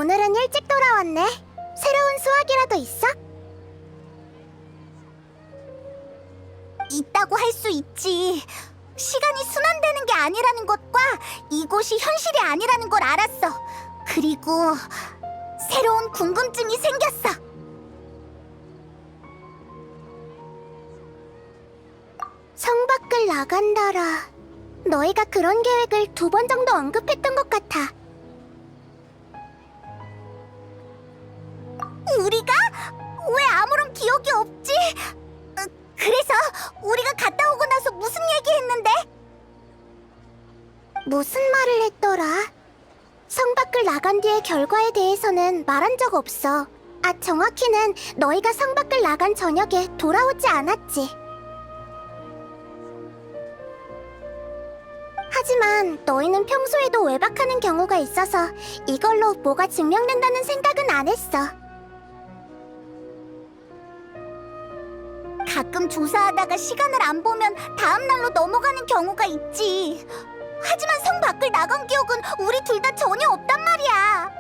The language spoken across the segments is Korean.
오늘은 일찍 돌아왔네. 새로운 수학이라도 있어? 있다고 할 수 있지. 시간이 순환되는 게 아니라는 것과 이곳이 현실이 아니라는 걸 알았어. 그리고 새로운 궁금증이 생겼어. 성 밖을 나간다라. 너희가 그런 계획을 2번 정도 언급했던 것 같아. 우리가? 왜 아무런 기억이 없지? 그래서 우리가 갔다 오고 나서 무슨 얘기했는데? 무슨 말을 했더라? 성 밖을 나간 뒤의 결과에 대해서는 말한 적 없어. 정확히는 너희가 성 밖을 나간 저녁에 돌아오지 않았지. 하지만 너희는 평소에도 외박하는 경우가 있어서 이걸로 뭐가 증명된다는 생각은 안 했어. 가끔 조사하다가 시간을 안 보면 다음 날로 넘어가는 경우가 있지. 하지만 성 밖을 나간 기억은 우리 둘 다 전혀 없단 말이야.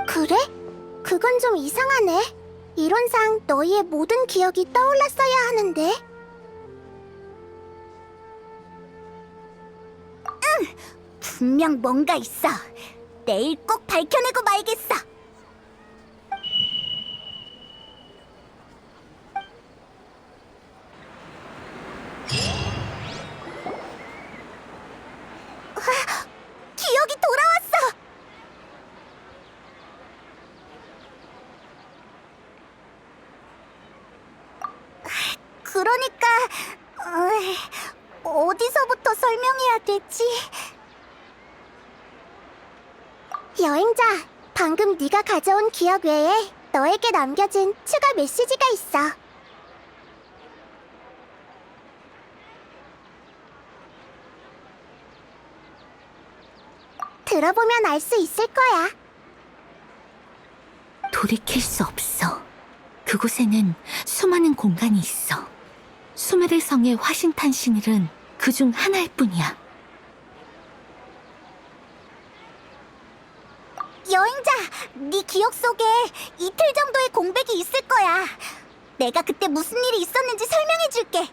그래? 그건 좀 이상하네. 이론상 너희의 모든 기억이 떠올랐어야 하는데. 응! 분명 뭔가 있어. 내일 꼭 밝혀내고 말겠어. 기억이 돌아왔어! 그러니까 어디서부터 설명해야 되지? 여행자, 방금 네가 가져온 기억 외에 너에게 남겨진 추가 메시지가 있어. 들어보면 알 수 있을 거야. 돌이킬 수 없어. 그곳에는 수많은 공간이 있어. 수메르 성의 화신탄 신일은 그중 하나일 뿐이야. 여행자, 네 기억 속에 이틀 정도의 공백이 있을 거야. 내가 그때 무슨 일이 있었는지 설명해줄게.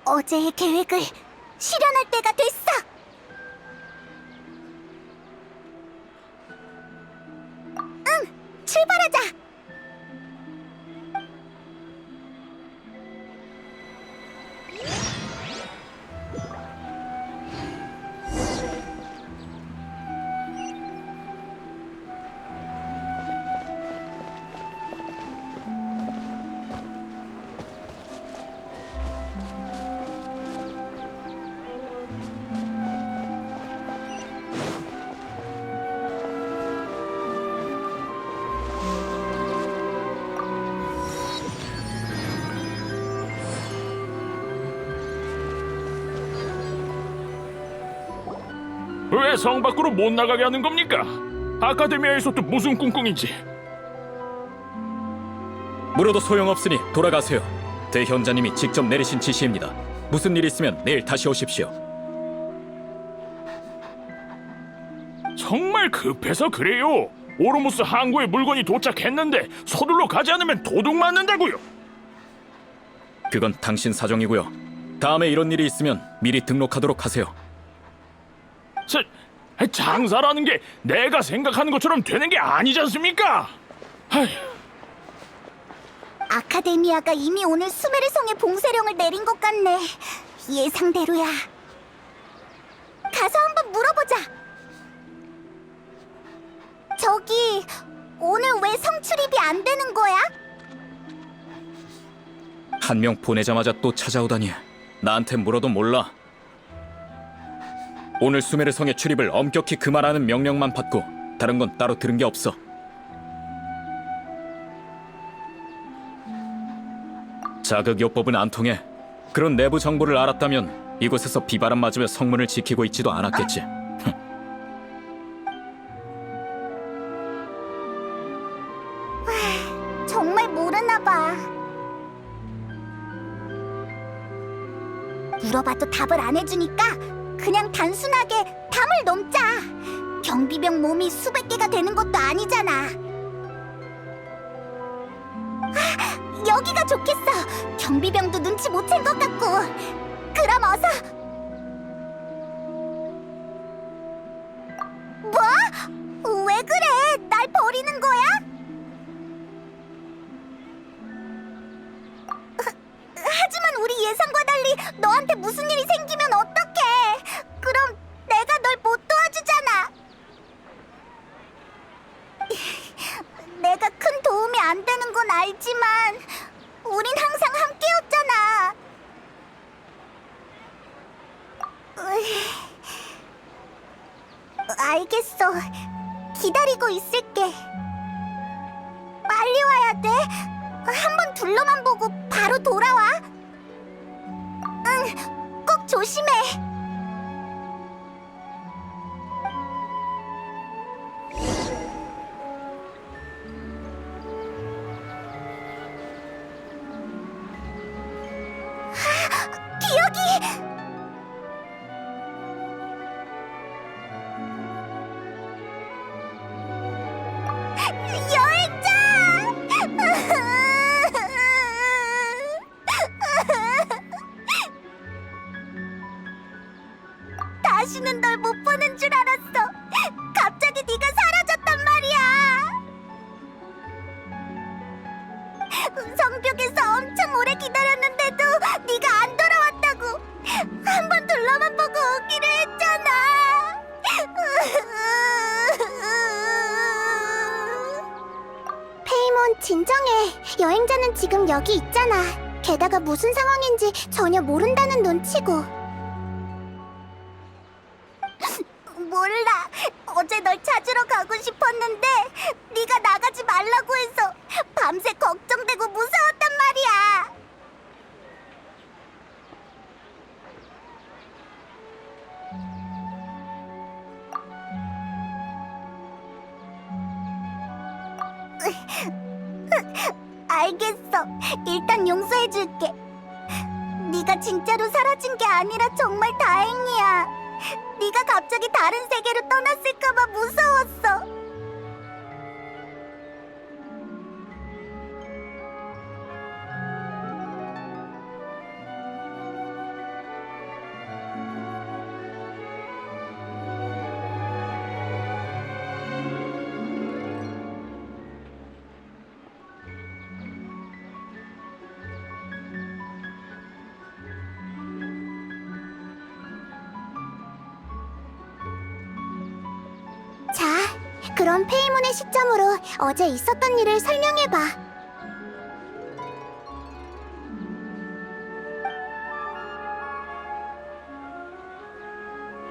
어제의 계획을 실현할 때가 됐어. 응, 출발하자. 왜 성 밖으로 못 나가게 하는 겁니까? 아카데미아에서 또 무슨 꿍꿍인지. 물어도 소용없으니 돌아가세요. 대현자님이 직접 내리신 지시입니다. 무슨 일 있으면 내일 다시 오십시오. 정말 급해서 그래요. 오르무스 항구에 물건이 도착했는데 서둘러 가지 않으면 도둑 맞는다고요. 그건 당신 사정이고요. 다음에 이런 일이 있으면 미리 등록하도록 하세요. 장사라는 게 내가 생각하는 것처럼 되는 게 아니지 않습니까? 아휴. 아카데미아가 이미 오늘 수메르 성에 봉쇄령을 내린 것 같네. 예상대로야. 가서 한번 물어보자. 저기, 오늘 왜 성출입이 안 되는 거야? 한 명 보내자마자 또 찾아오다니. 나한테 물어도 몰라. 오늘 수메르 성의 출입을 엄격히 금하라는 명령만 받고 다른 건 따로 들은 게 없어. 자극요법은 안 통해. 그런 내부 정보를 알았다면 이곳에서 비바람 맞으며 성문을 지키고 있지도 않았겠지. 정말 모르나 봐. 물어봐도 답을 안 해주니까 그냥 단순하게 담을 넘자. 경비병 몸이 수백 개가 되는 것도 아니잖아. 아, 여기가 좋겠어. 경비병도 눈치 못 챈 것 같고. 그럼 어서. 뭐? 왜 그래? 날 버리는 거야? 하지만 우리 예상과 달리 너한테 무슨 일이 생기면 어떡해? 그럼 내가 널 못 도와주잖아. 내가 큰 도움이 안 되는 건 알지만 우린 항상 함께였잖아. 알겠어. 기다리고 있을게. 빨리 와야 돼. 한번 둘러만 보고 바로 돌아와. 응, 꼭 조심해. 기억이! 다시는 널 못 보는 줄 알았어. 갑자기 네가 사라졌단 말이야. 성벽에서 엄청 오래 기다렸는데도 네가 안 돌아왔다고. 한 번 둘러만 보고 오기로 했잖아. 페이몬, 진정해. 여행자는 지금 여기 있잖아. 게다가 무슨 상황인지 전혀 모른다는 눈치고. 몰라. 어제 널 찾으러 가고 싶었는데 네가 나가지 말라고 해서 밤새 걱정되고 무서웠단 말이야. 알겠어. 일단 용서해줄게. 네가 진짜로 사라진 게 아니라 정말 다행이야. 네가 갑자기 다른 세계로 떠났을까봐 무서웠어. 자, 그럼 페이몬의 시점으로 어제 있었던 일을 설명해봐.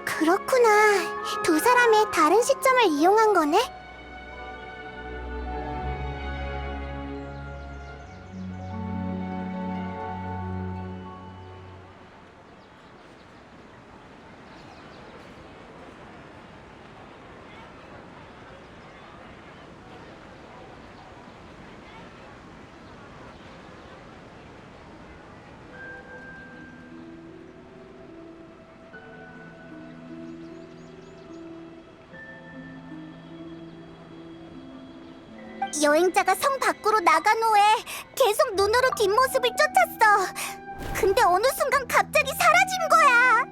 그렇구나. 두 사람의 다른 시점을 이용한 거네? 여행자가 성 밖으로 나간 후에 계속 눈으로 뒷모습을 쫓았어. 근데 어느 순간 갑자기 사라진 거야.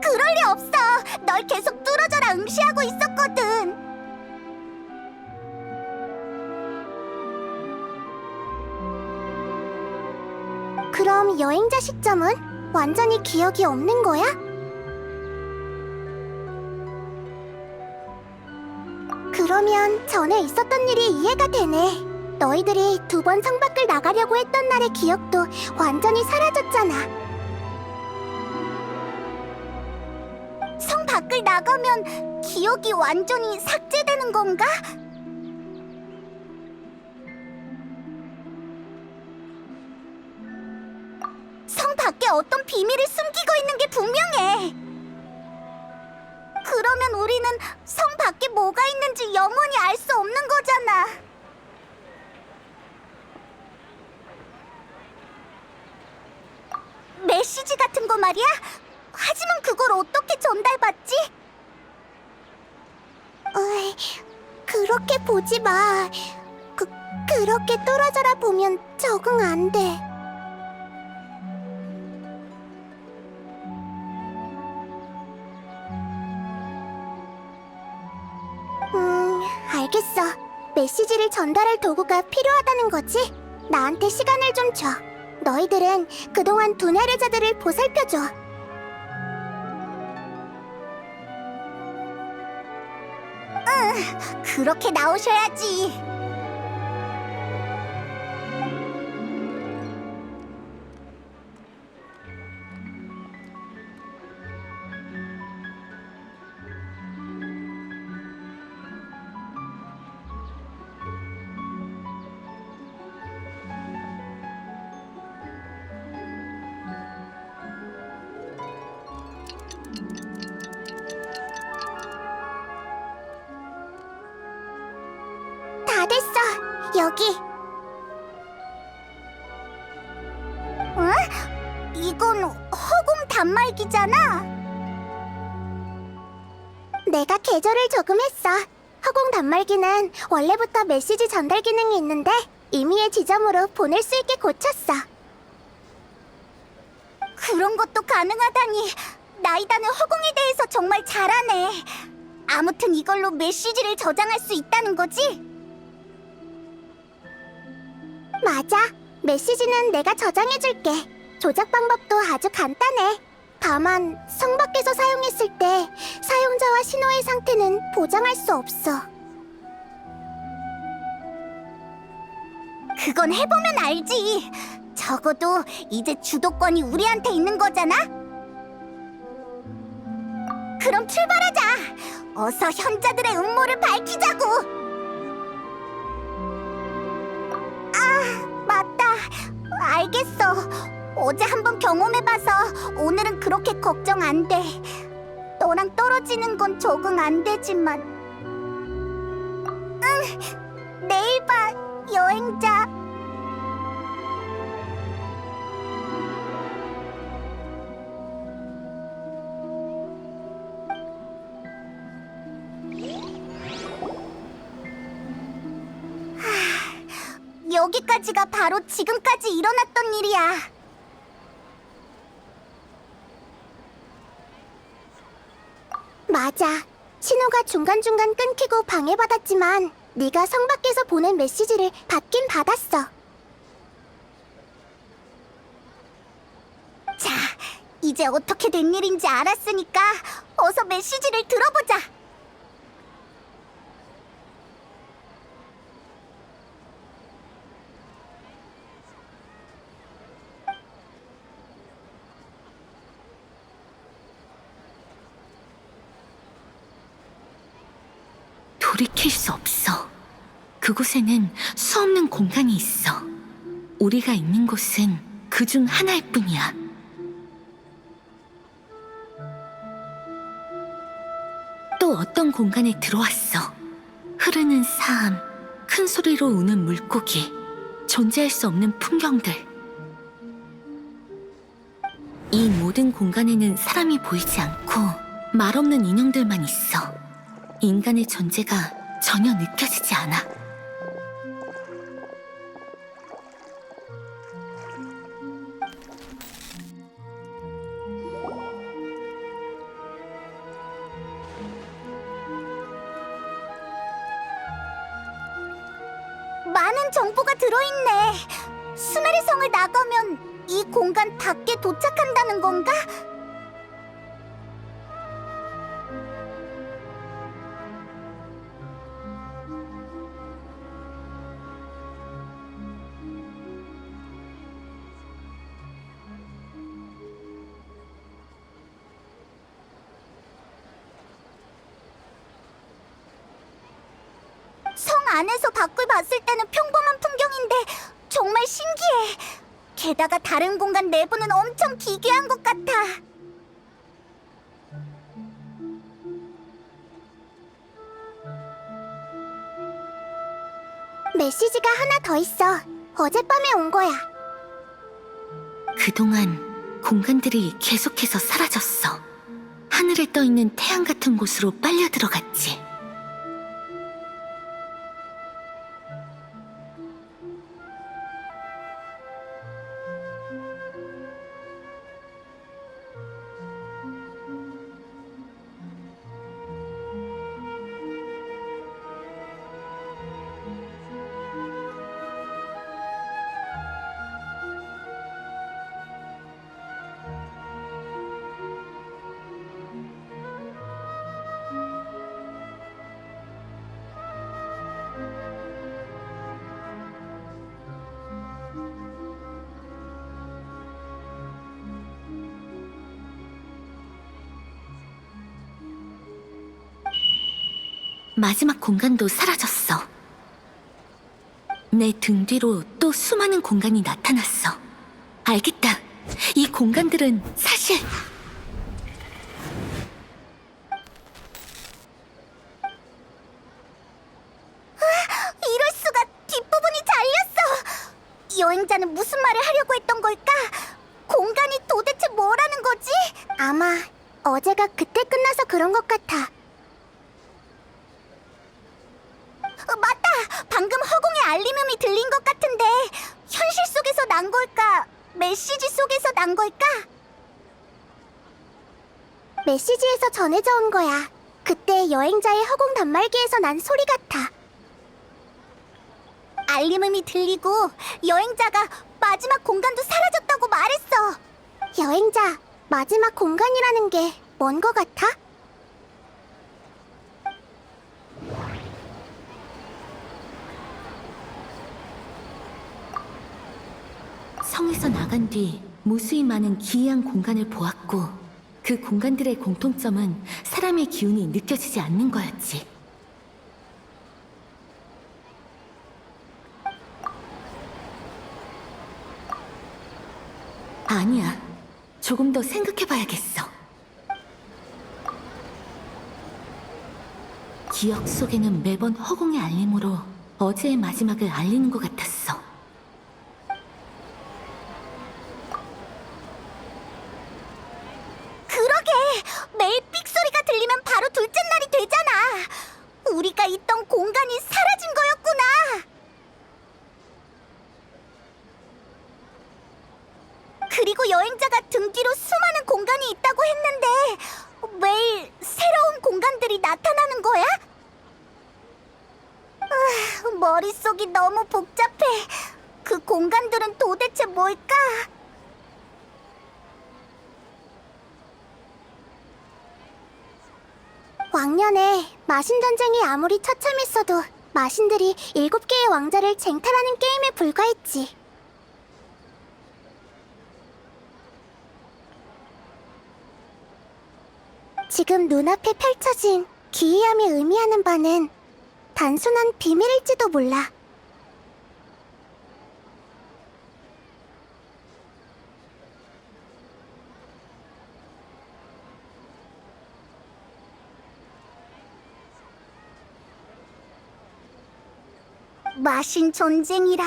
그럴 리 없어. 널 계속 뚫어져라 응시하고 있었거든. 그럼 여행자 시점은? 완전히 기억이 없는 거야? 그러면 전에 있었던 일이 이해가 되네. 너희들이 두 번 성 밖을 나가려고 했던 날의 기억도 완전히 사라졌잖아. 성 밖을 밖을 나가면 기억이 완전히 삭제되는 건가? 성 밖에 어떤 비밀을 숨기고 있는 게 분명해. 그러면 우리는 성 밖에 뭐가 있는지 영원히 알 수 없는 거잖아. 메시지 같은 거 말이야? 하지만 그걸 어떻게 전달받지? 어이, 그렇게 보지 마. 그렇게 떨어져라 보면 적응 안 돼. 알겠어. 메시지를 전달할 도구가 필요하다는 거지? 나한테 시간을 좀 줘. 너희들은 그동안 두뇌르자들을 보살펴줘. 응, 그렇게 나오셔야지. 다 됐어. 여기. 어? 이건 허공 단말기잖아. 내가 개조를 조금 했어. 허공 단말기는 원래부터 메시지 전달 기능이 있는데 임의의 지점으로 보낼 수 있게 고쳤어. 그런 것도 가능하다니. 나이다는 허공에 대해서 정말 잘하네. 아무튼 이걸로 메시지를 저장할 수 있다는 거지? 맞아. 메시지는 내가 저장해줄게. 조작 방법도 아주 간단해. 다만 성 밖에서 사용했을 때 사용자와 신호의 상태는 보장할 수 없어. 그건 해보면 알지. 적어도 이제 주도권이 우리한테 있는 거잖아? 그럼 출발하자. 어서 현자들의 음모를 밝히자고. 아, 맞다. 알겠어. 어제 한번 경험해봐서 오늘은 그렇게 걱정 안 돼. 너랑 떨어지는 건 적응 안 되지만. 응, 내일 봐, 여행자. 여기까지가 바로 지금까지 일어났던 일이야. 맞아. 신호가 중간중간 끊기고 방해받았지만 네가 성 밖에서 보낸 메시지를 받긴 받았어. 자, 이제 어떻게 된 일인지 알았으니까 어서 메시지를 들어보자. 돌이킬 수 없어. 그곳에는 수없는 공간이 있어. 우리가 있는 곳은 그중 하나일 뿐이야. 또 어떤 공간에 들어왔어. 흐르는 사암, 큰 소리로 우는 물고기, 존재할 수 없는 풍경들. 이 모든 공간에는 사람이 보이지 않고 말없는 인형들만 있어. 인간의 존재가 전혀 느껴지지 않아. 많은 정보가 들어있네. 수메르 성을 나가면 이 공간 밖에 도착한다는 건가? 안에서 밖을 봤을 때는 평범한 풍경인데 정말 신기해. 게다가 다른 공간 내부는 엄청 기괴한 것 같아. 메시지가 하나 더 있어. 어젯밤에 온 거야. 그동안 공간들이 계속해서 사라졌어. 하늘에 떠 있는 태양 같은 곳으로 빨려 들어갔지. 마지막 공간도 사라졌어. 내 등 뒤로 또 수많은 공간이 나타났어. 알겠다. 이 공간들은 사실 이럴 수가. 뒷부분이 잘렸어. 여행자는 무슨 말을 하려고 했던 걸까? 공간이 도대체 뭐라는 거지? 아마 어제가 그때 끝나서 그런 것 같아. 맞다! 방금 허공에 알림음이 들린 것 같은데 현실 속에서 난 걸까? 메시지 속에서 난 걸까? 메시지에서 전해져 온 거야. 그때 여행자의 허공 단말기에서 난 소리 같아. 알림음이 들리고 여행자가 마지막 공간도 사라졌다고 말했어. 여행자, 마지막 공간이라는 게 뭔 거 같아? 성에서 나간 뒤 무수히 많은 기이한 공간을 보았고, 그 공간들의 공통점은 사람의 기운이 느껴지지 않는 거였지. 아니야. 조금 더 생각해봐야겠어. 기억 속에는 매번 허공의 알림으로 어제의 마지막을 알리는 것 같았어. 그러게! 매일 삑소리가 들리면 바로 둘째 날이 되잖아. 우리가 있던 공간이 사라진 거였구나. 그리고 여행자가 등 뒤로 수많은 공간이 있다고 했는데 매일 새로운 공간들이 나타나는 거야? 머릿속이 너무 복잡해. 그 공간들은 도대체 뭘까? 왕년에 마신 전쟁이 아무리 처참했어도 마신들이 7개의 왕자를 쟁탈하는 게임에 불과했지. 지금 눈앞에 펼쳐진 기이함이 의미하는 바는 단순한 비밀일지도 몰라. 마신 전쟁이라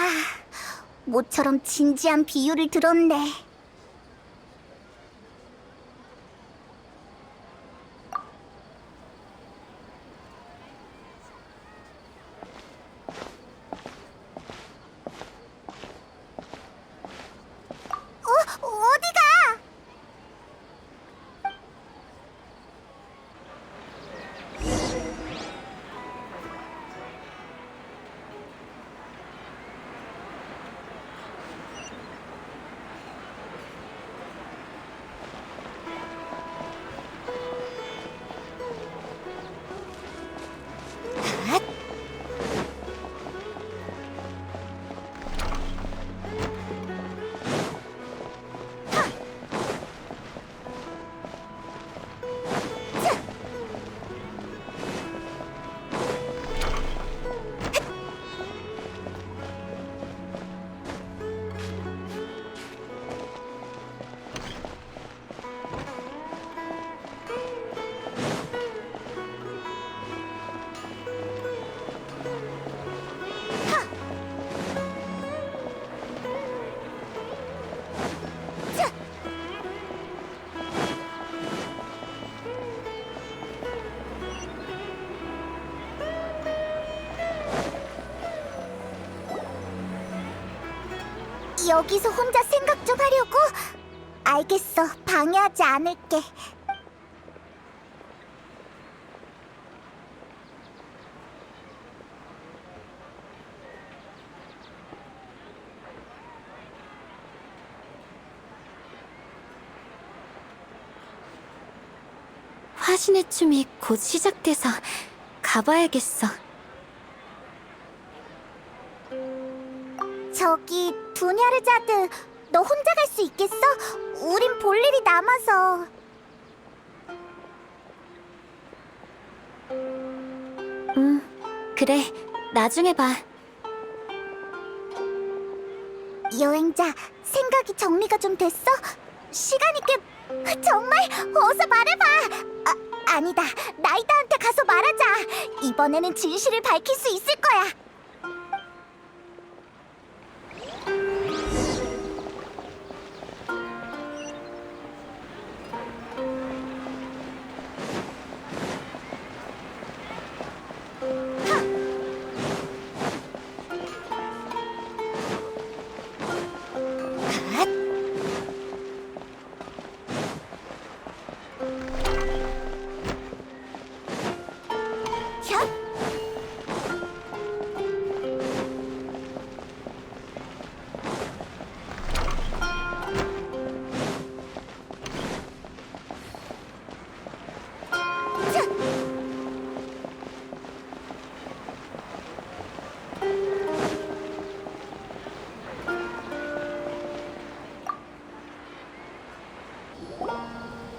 모처럼 진지한 비유를 들었네. 어디가? 여기서 혼자 생각 좀 하려고? 알겠어, 방해하지 않을게. 화신의 춤이 곧 시작돼서 가봐야겠어. 저기, 두냐르자드, 너 혼자 갈 수 있겠어? 우린 볼 일이 남아서. 그래, 나중에 봐. 여행자, 생각이 정리가 좀 됐어? 시간이 꽤... 정말? 어서 말해봐! 아니다, 나이다한테 가서 말하자. 이번에는 진실을 밝힐 수 있을 거야. 현?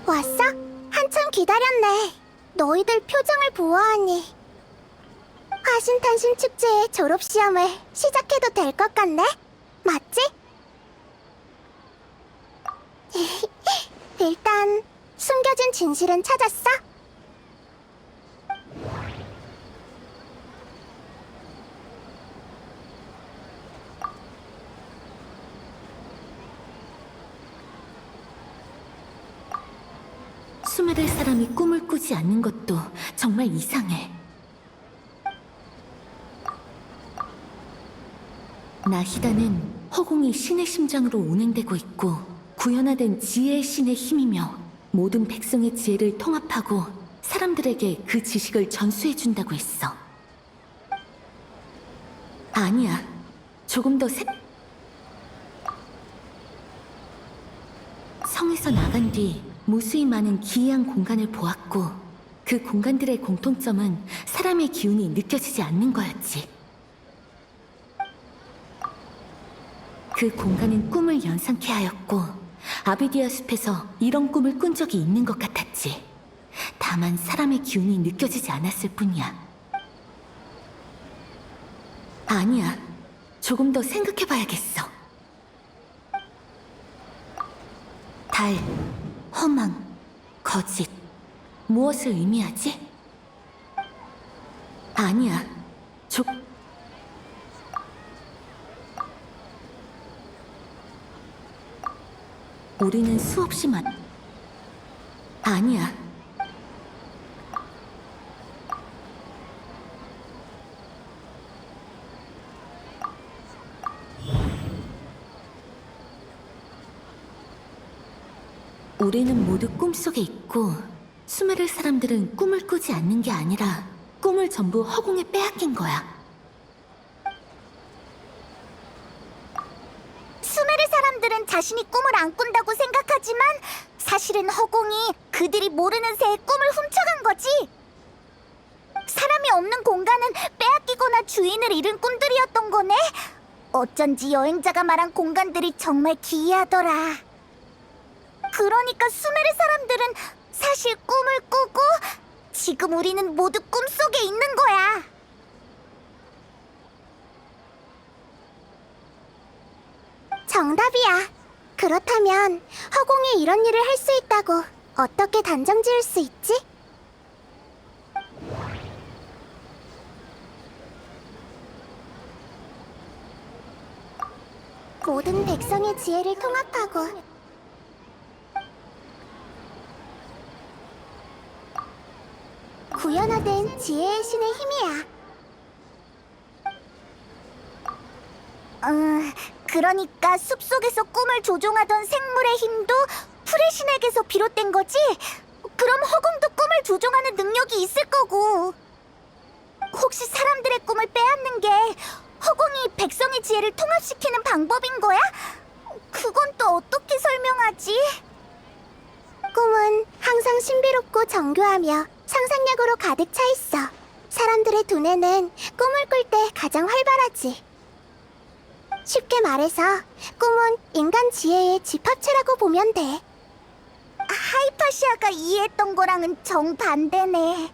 왔어? 한참 기다렸네. 너희들 표정을 보아하니 화신탄신 축제의 졸업시험을 시작해도 될 것 같네? 맞지? 일단 숨겨진 진실은 찾았어? 수메르 사람이 꿈을 꾸지 않는 것도 정말 이상해. 나히다는 허공이 신의 심장으로 운행되고 있고 구현화된 지혜의 신의 힘이며 모든 백성의 지혜를 통합하고 사람들에게 그 지식을 전수해준다고 했어. 아니야. 조금 더 성에서 나간 뒤 무수히 많은 기이한 공간을 보았고 그 공간들의 공통점은 사람의 기운이 느껴지지 않는 거였지. 그 공간은 꿈을 연상케 하였고 아비디아 숲에서 이런 꿈을 꾼 적이 있는 것 같았지. 다만 사람의 기운이 느껴지지 않았을 뿐이야. 아니야. 조금 더 생각해봐야겠어. 달, 허망, 거짓. 무엇을 의미하지? 아니야. 우리는 수없이 아니야. 우리는 모두 꿈속에 있고 수메르 사람들은 꿈을 꾸지 않는 게 아니라 꿈을 전부 허공에 빼앗긴 거야. 수메르 사람들은 자신이 꿈을 안 꾼다고 생각하지만 사실은 허공이 그들이 모르는 새에 꿈을 훔쳐간 거지. 사람이 없는 공간은 빼앗기거나 주인을 잃은 꿈들이었던 거네. 어쩐지 여행자가 말한 공간들이 정말 기이하더라. 그러니까 수메르 사람들은 사실 꿈을 꾸고 지금 우리는 모두 꿈속에 있는 거야. 정답이야. 그렇다면 허공에 이런 일을 할 수 있다고 어떻게 단정 지을 수 있지? 모든 백성의 지혜를 통합하고 구현화된 지혜의 신의 힘이야. 그러니까 숲속에서 꿈을 조종하던 생물의 힘도 풀의 신에게서 비롯된 거지? 그럼 허공도 꿈을 조종하는 능력이 있을 거고. 혹시 사람들의 꿈을 빼앗는 게 허공이 백성의 지혜를 통합시키는 방법인 거야? 그건 또 어떻게 설명하지? 꿈은 항상 신비롭고 정교하며 상상력으로 가득 차 있어. 사람들의 두뇌는 꿈을 꿀 때 가장 활발하지. 쉽게 말해서 꿈은 인간 지혜의 집합체라고 보면 돼. 하이파시아가 이해했던 거랑은 정반대네.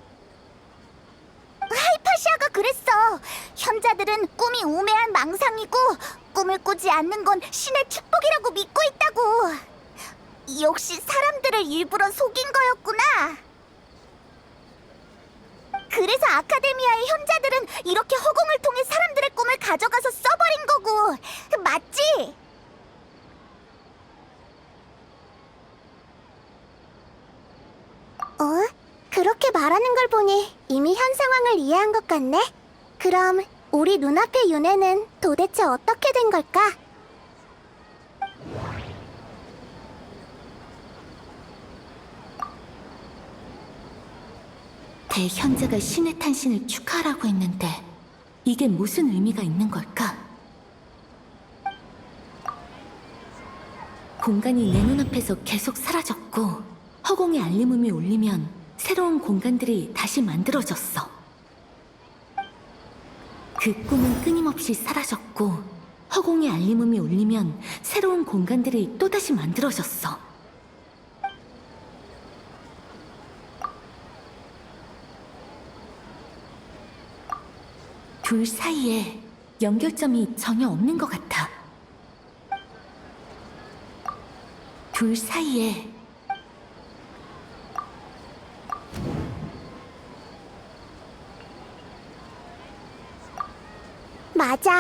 하이파시아가 그랬어. 현자들은 꿈이 우매한 망상이고 꿈을 꾸지 않는 건 신의 축복이라고 믿고 있다고. 역시 사람들을 일부러 속인 거였구나. 그래서 아카데미아의 현자들은 이렇게 허공을 통해 사람들의 꿈을 가져가서 써버린 거고. 맞지? 그렇게 말하는 걸 보니 이미 현 상황을 이해한 것 같네? 그럼 우리 눈앞의 윤회는 도대체 어떻게 된 걸까? 대현자가 신의 탄신을 축하하라고 했는데 이게 무슨 의미가 있는 걸까? 공간이 내 눈앞에서 계속 사라졌고 허공의 알림음이 울리면 새로운 공간들이 다시 만들어졌어. 그 꿈은 끊임없이 사라졌고 허공의 알림음이 울리면 새로운 공간들이 또다시 만들어졌어. 둘 사이에 연결점이 전혀 없는 것 같아. 둘 사이에 맞아.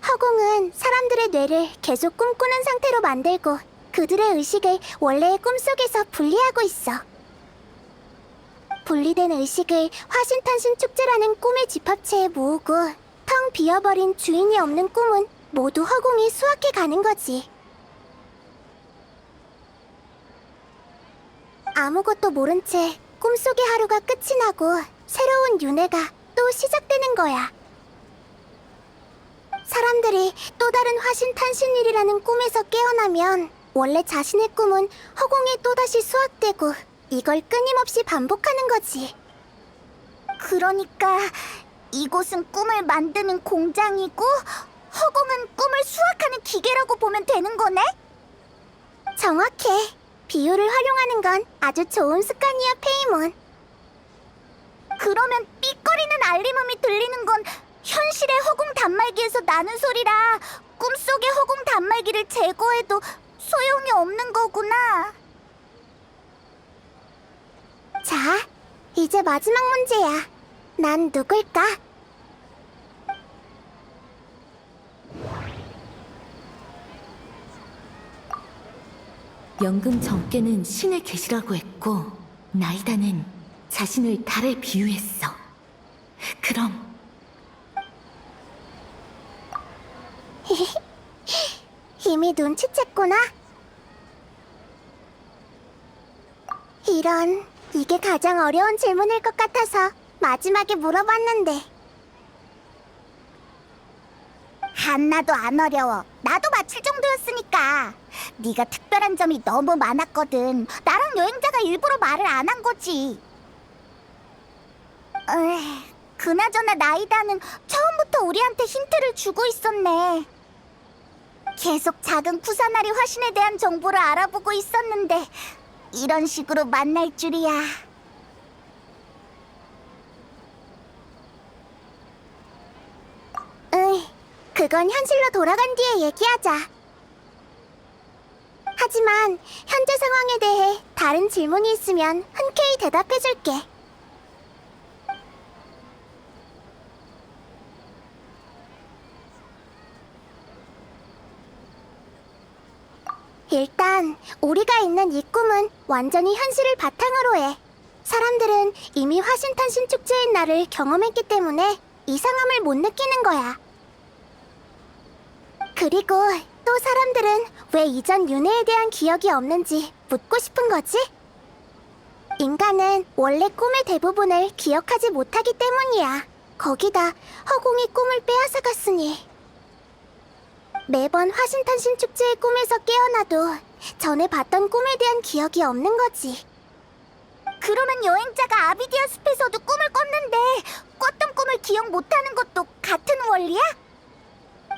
허공은 사람들의 뇌를 계속 꿈꾸는 상태로 만들고 그들의 의식을 원래의 꿈속에서 분리하고 있어. 분리된 의식을 화신탄신 축제라는 꿈의 집합체에 모으고 텅 비어버린 주인이 없는 꿈은 모두 허공이 수확해 가는 거지. 아무것도 모른 채 꿈속의 하루가 끝이 나고 새로운 윤회가 또 시작되는 거야. 사람들이 또 다른 화신탄신일이라는 꿈에서 깨어나면 원래 자신의 꿈은 허공에 또다시 수확되고 이걸 끊임없이 반복하는 거지. 그러니까 이곳은 꿈을 만드는 공장이고 허공은 꿈을 수확하는 기계라고 보면 되는 거네? 정확해. 비유를 활용하는 건 아주 좋은 습관이야, 페이몬. 그러면 삐거리는 알림음이 들리는 건 현실의 허공 단말기에서 나는 소리라 꿈속의 허공 단말기를 제거해도 소용이 없는 거구나. 자, 이제 마지막 문제야. 난 누굴까? 연금 정께는 신의 계시라고 했고 나이다는 자신을 달에 비유했어. 그럼 이미 눈치챘구나. 이런, 이게 가장 어려운 질문일 것 같아서 마지막에 물어봤는데. 하나도 안 어려워. 나도 맞힐 정도였으니까. 네가 특별한 점이 너무 많았거든. 나랑 여행자가 일부러 말을 안 한 거지. 그나저나 나이다는 처음부터 우리한테 힌트를 주고 있었네. 계속 작은 쿠사나리 화신에 대한 정보를 알아보고 있었는데 이런 식으로 만날 줄이야. 그건 현실로 돌아간 뒤에 얘기하자. 하지만 현재 상황에 대해 다른 질문이 있으면 흔쾌히 대답해줄게. 일단 우리가 있는 이 꿈은 완전히 현실을 바탕으로 해. 사람들은 이미 화신탄신 축제인 날을 경험했기 때문에 이상함을 못 느끼는 거야. 그리고 또 사람들은 왜 이전 윤회에 대한 기억이 없는지 묻고 싶은 거지? 인간은 원래 꿈의 대부분을 기억하지 못하기 때문이야. 거기다 허공이 꿈을 빼앗아갔으니 매번 화신탄신 축제의 꿈에서 깨어나도 전에 봤던 꿈에 대한 기억이 없는 거지. 그러면 여행자가 아비디아 숲에서도 꿈을 꿨는데 꿨던 꿈을 기억 못하는 것도 같은 원리야?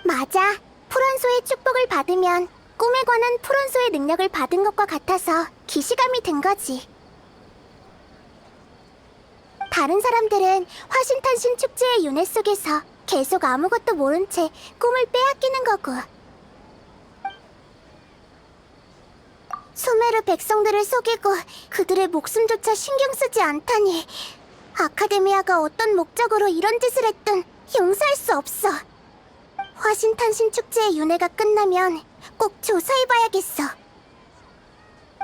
맞아. 푸른소의 축복을 받으면 꿈에 관한 푸른소의 능력을 받은 것과 같아서 기시감이 든 거지. 다른 사람들은 화신탄신 축제의 윤회 속에서 계속 아무것도 모른 채 꿈을 빼앗기는 거고, 수메르 백성들을 속이고 그들의 목숨조차 신경 쓰지 않다니, 아카데미아가 어떤 목적으로 이런 짓을 했든 용서할 수 없어. 화신탄신 축제의 윤회가 끝나면 꼭 조사해봐야겠어.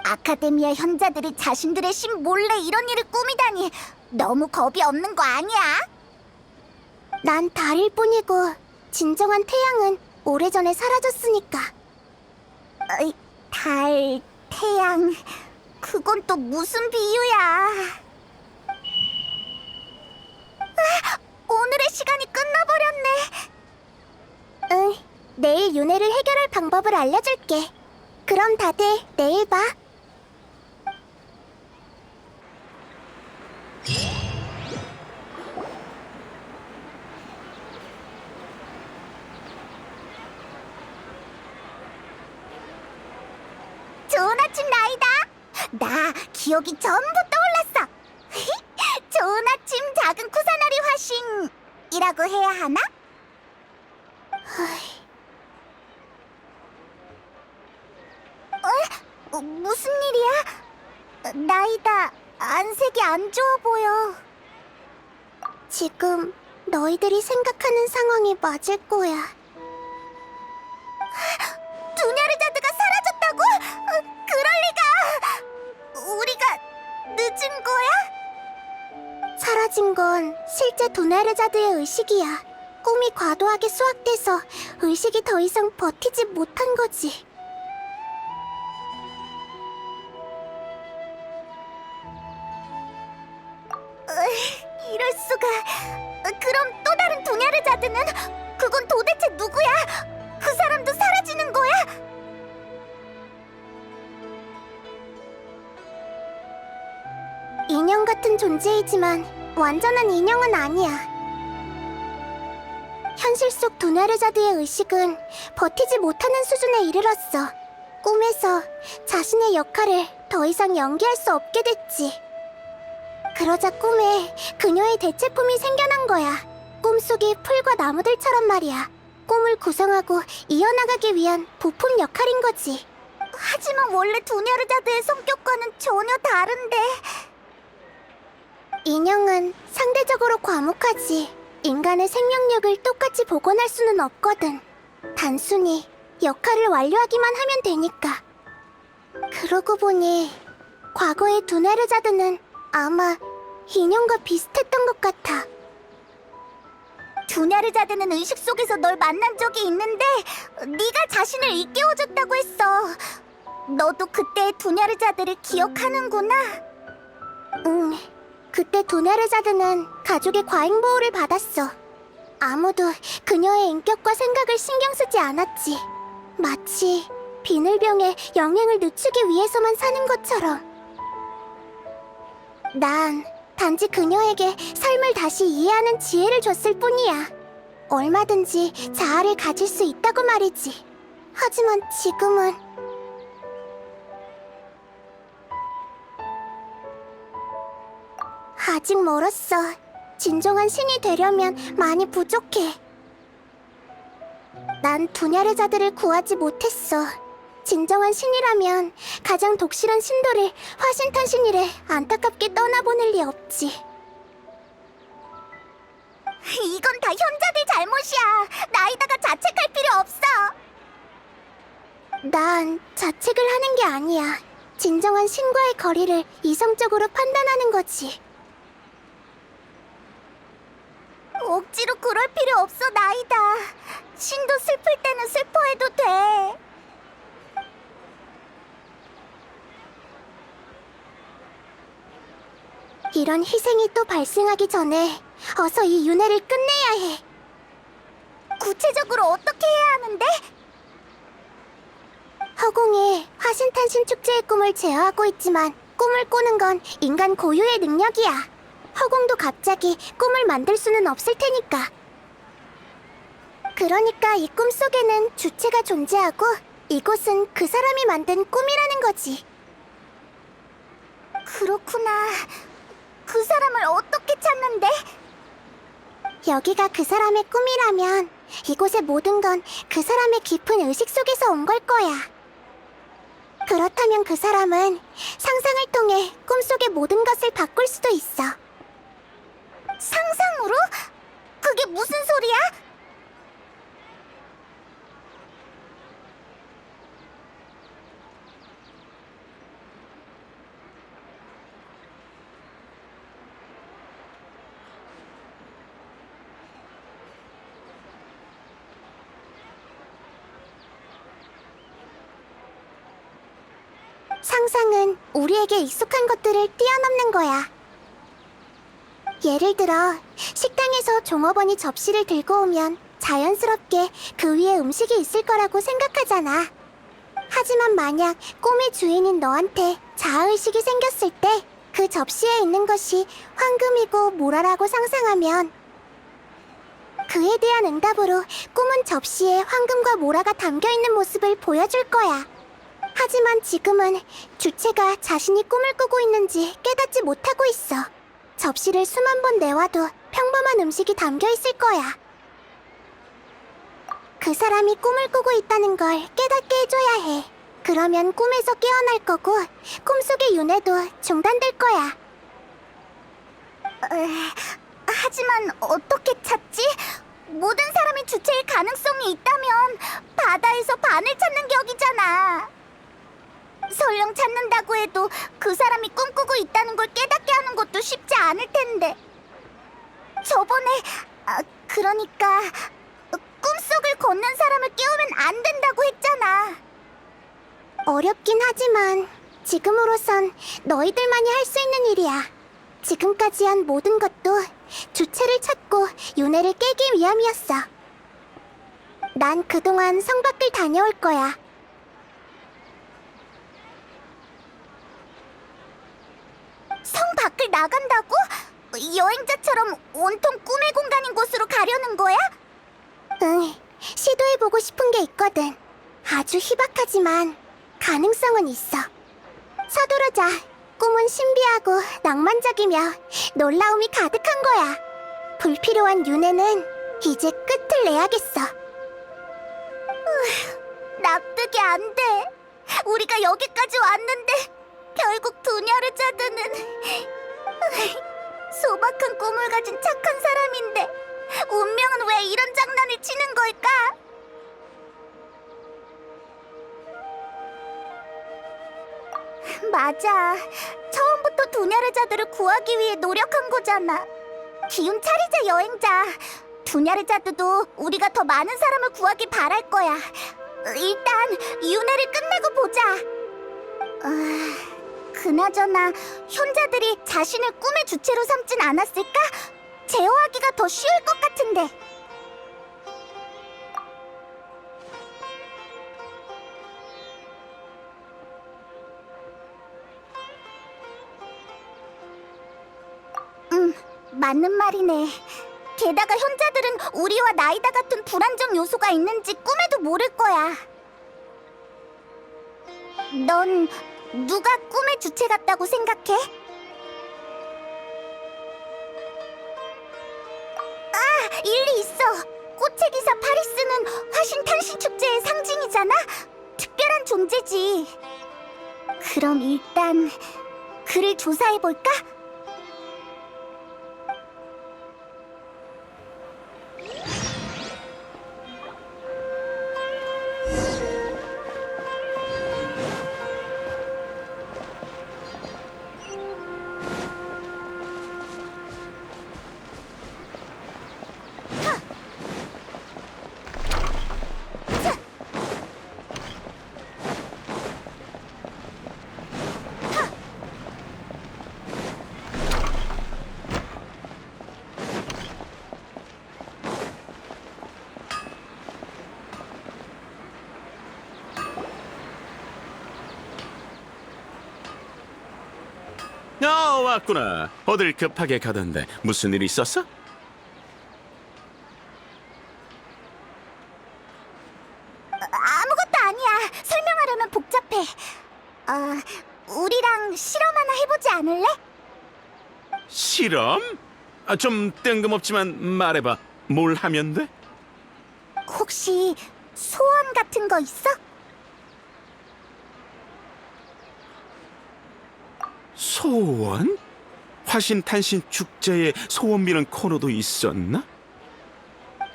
아카데미아 현자들이 자신들의 신 몰래 이런 일을 꾸미다니 너무 겁이 없는 거 아니야? 난 달일 뿐이고 진정한 태양은 오래전에 사라졌으니까. 달, 태양, 그건 또 무슨 비유야? 오늘의 시간이 끝나버렸네. 응, 내일 윤회를 해결할 방법을 알려줄게. 그럼 다들 내일 봐. 좋은 아침, 나이다. 나 기억이 전부 떠올랐어. 좋은 아침, 작은 쿠사나리 화신이라고 해야 하나? 무슨 일이야? 나이다, 안색이 안 좋아 보여. 지금 너희들이 생각하는 상황이 맞을 거야. 두냐르자드가 사라졌다고? 그럴 리가! 우리가 늦은 거야? 사라진 건 실제 두냐르자드의 의식이야. 꿈이 과도하게 수확돼서 의식이 더 이상 버티지 못한 거지. 이럴 수가. 그럼 또 다른 두냐르자드는? 그건 도대체 누구야? 그 사람도 사라지는 거야? 인형 같은 존재이지만 완전한 인형은 아니야. 현실 속 두냐르자드의 의식은 버티지 못하는 수준에 이르렀어. 꿈에서 자신의 역할을 더 이상 연기할 수 없게 됐지. 그러자 꿈에 그녀의 대체품이 생겨난 거야. 꿈속의 풀과 나무들처럼 말이야. 꿈을 구성하고 이어나가기 위한 부품 역할인 거지. 하지만 원래 두냐르자드의 성격과는 전혀 다른데. 인형은 상대적으로 과묵하지. 인간의 생명력을 똑같이 복원할 수는 없거든. 단순히 역할을 완료하기만 하면 되니까. 그러고 보니 과거의 두냐르자드는 아마 인형과 비슷했던 것 같아. 두냐르자드는 의식 속에서 널 만난 적이 있는데 네가 자신을 일깨워줬다고 했어. 너도 그때 두냐르자드를 기억하는구나. 응, 그때 두냐르자드는 가족의 과잉 보호를 받았어. 아무도 그녀의 인격과 생각을 신경 쓰지 않았지. 마치 비늘병에 영양을 늦추기 위해서만 사는 것처럼. 난 단지 그녀에게 삶을 다시 이해하는 지혜를 줬을 뿐이야. 얼마든지 자아를 가질 수 있다고 말이지. 하지만 지금은 아직 멀었어. 진정한 신이 되려면 많이 부족해. 난 두냐르자드를 구하지 못했어. 진정한 신이라면 가장 독실한 신도를 화신탄신일에 안타깝게 떠나보낼 리 없지. 이건 다 현자들 잘못이야. 나이다가 자책할 필요 없어. 난 자책을 하는 게 아니야. 진정한 신과의 거리를 이성적으로 판단하는 거지. 억지로 그럴 필요 없어, 나이다. 신도 슬플 때는 슬퍼해도 돼. 이런 희생이 또 발생하기 전에 어서 이 윤회를 끝내야 해. 구체적으로 어떻게 해야 하는데? 허공이 화신탄신 축제의 꿈을 제어하고 있지만 꿈을 꾸는 건 인간 고유의 능력이야. 허공도 갑자기 꿈을 만들 수는 없을 테니까. 그러니까 이 꿈 속에는 주체가 존재하고 이곳은 그 사람이 만든 꿈이라는 거지. 그렇구나. 그 사람을 어떻게 찾는데? 여기가 그 사람의 꿈이라면 이곳의 모든 건 그 사람의 깊은 의식 속에서 온 걸 거야. 그렇다면 그 사람은 상상을 통해 꿈속의 모든 것을 바꿀 수도 있어. 상상으로? 그게 무슨 소리야? 상상은 우리에게 익숙한 것들을 뛰어넘는 거야. 예를 들어 식당에서 종업원이 접시를 들고 오면 자연스럽게 그 위에 음식이 있을 거라고 생각하잖아. 하지만 만약 꿈의 주인인 너한테 자아의식이 생겼을 때 그 접시에 있는 것이 황금이고 모라라고 상상하면 그에 대한 응답으로 꿈은 접시에 황금과 모라가 담겨있는 모습을 보여줄 거야. 하지만 지금은 주체가 자신이 꿈을 꾸고 있는지 깨닫지 못하고 있어. 접시를 수만 번 내와도 평범한 음식이 담겨 있을 거야. 그 사람이 꿈을 꾸고 있다는 걸 깨닫게 해줘야 해. 그러면 꿈에서 깨어날 거고 꿈속의 윤회도 중단될 거야. 하지만 어떻게 찾지? 모든 사람이 주체일 가능성이 있다면 바다에서 반을 찾는 격이잖아. 설령 찾는다고 해도 그 사람이 꿈꾸고 있다는 걸 깨닫게 하는 것도 쉽지 않을 텐데. 저번에 그러니까 꿈속을 걷는 사람을 깨우면 안 된다고 했잖아. 어렵긴 하지만 지금으로선 너희들만이 할 수 있는 일이야. 지금까지 한 모든 것도 주체를 찾고 윤회를 깨기 위함이었어. 난 그동안 성 밖을 다녀올 거야. 성 밖을 나간다고? 여행자처럼 온통 꿈의 공간인 곳으로 가려는 거야? 응, 시도해보고 싶은 게 있거든. 아주 희박하지만 가능성은 있어. 서두르자. 꿈은 신비하고 낭만적이며 놀라움이 가득한 거야. 불필요한 윤회는 이제 끝을 내야겠어. 납득이 안 돼. 우리가 여기까지 왔는데 결국 두냐르자드는 소박한 꿈을 가진 착한 사람인데 운명은 왜 이런 장난을 치는 걸까? 맞아. 처음부터 두냐르자드를 구하기 위해 노력한 거잖아. 기운 차리자, 여행자. 두냐르자드도 우리가 더 많은 사람을 구하길 바랄 거야. 일단 윤회를 끝내고 보자. 그나저나 현자들이 자신을 꿈의 주체로 삼진 않았을까? 제어하기가 더 쉬울 것 같은데. 맞는 말이네. 게다가 현자들은 우리와 나이다 같은 불안정 요소가 있는지 꿈에도 모를 거야. 넌 누가 꿈의 주체 같다고 생각해? 일리 있어. 꽃의 기사 파리스는 화신 탄신 축제의 상징이잖아. 특별한 존재지. 그럼 일단 그를 조사해볼까? 왔구나. 어딜 급하게 가던데 무슨 일 있었어? 아무것도 아니야. 설명하려면 복잡해. 우리랑 실험 하나 해보지 않을래? 실험? 좀 뜬금없지만 말해봐. 뭘 하면 돼? 혹시 소원 같은 거 있어? 소원? 화신탄신 축제에 소원 비는 코너도 있었나?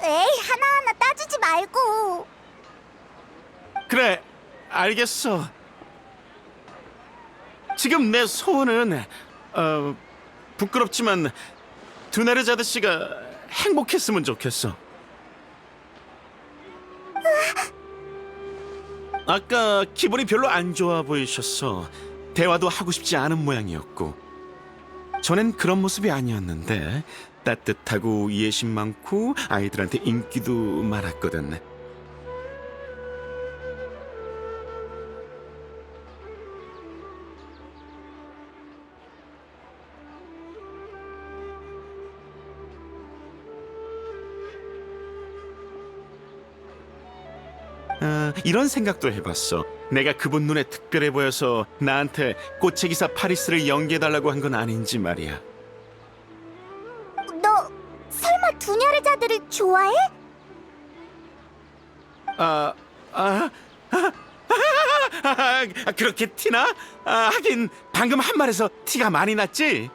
에이, 하나하나 따지지 말고. 그래, 알겠어. 지금 내 소원은 부끄럽지만 두나르 아저씨가 행복했으면 좋겠어. 아까 기분이 별로 안 좋아 보이셨어. 대화도 하고 싶지 않은 모양이었고. 전엔 그런 모습이 아니었는데 따뜻하고 이해심 많고 아이들한테 인기도 많았거든. 이런 생각도 해봤어. 내가 그분 눈에 특별해 보여서 나한테 꽃의 기사 파리스를 연기해달라고 한 건 아닌지 말이야. 너 설마 두냐르자들을 좋아해? 그렇게 티나? 하긴 방금 한 말에서 티가 많이 났지?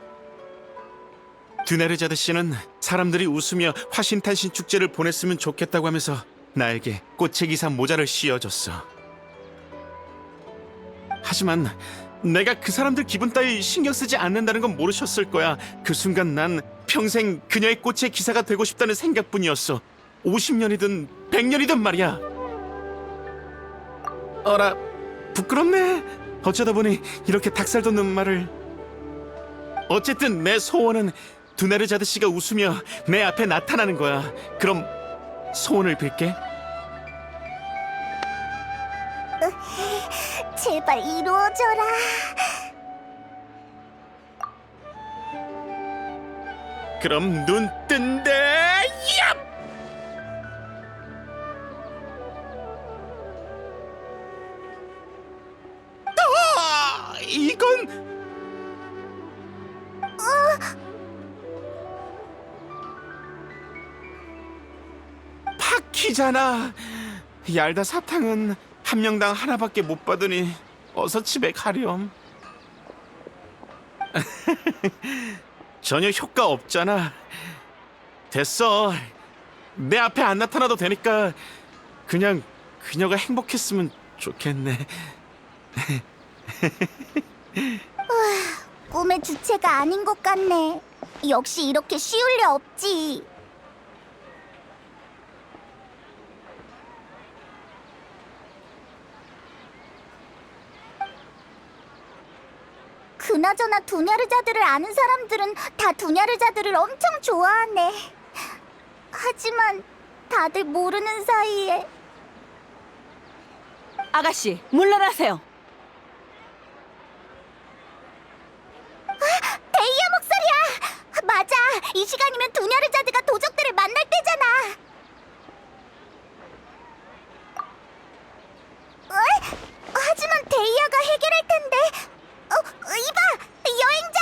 두네르자드 씨는 사람들이 웃으며 화신탄신 축제를 보냈으면 좋겠다고 하면서 나에게 꽃의 기사 모자를 씌워줬어. 하지만 내가 그 사람들 기분 따위 신경 쓰지 않는다는 건 모르셨을 거야. 그 순간 난 평생 그녀의 꽃의 기사가 되고 싶다는 생각뿐이었어. 50년이든 100년이든 말이야. 어라, 부끄럽네. 어쩌다 보니 이렇게 닭살 돋는 말을. 어쨌든 내 소원은 두네르자드 씨가 웃으며 내 앞에 나타나는 거야. 그럼 소원을 빌게. 제발 이루어져라. 그럼 눈 뜬대. 얍! 이건 파키잖아. 얄다 사탕은 한 명당 하나밖에 못 받으니 어서 집에 가렴. 전혀 효과 없잖아. 됐어. 내 앞에 안 나타나도 되니까 그냥 그녀가 행복했으면 좋겠네. 꿈의 주체가 아닌 것 같네. 역시 이렇게 쉬울 리 없지. 그나저나 두냐르자들을 아는 사람들은 다 두냐르자들을 엄청 좋아하네. 하지만 다들 모르는 사이에. 아가씨, 물러나세요. 데이아 목소리야! 맞아! 이 시간이면 두냐르자드가 도적들을 만날 때잖아! 하지만 데이아가 해결할 텐데. 이봐! 여행자!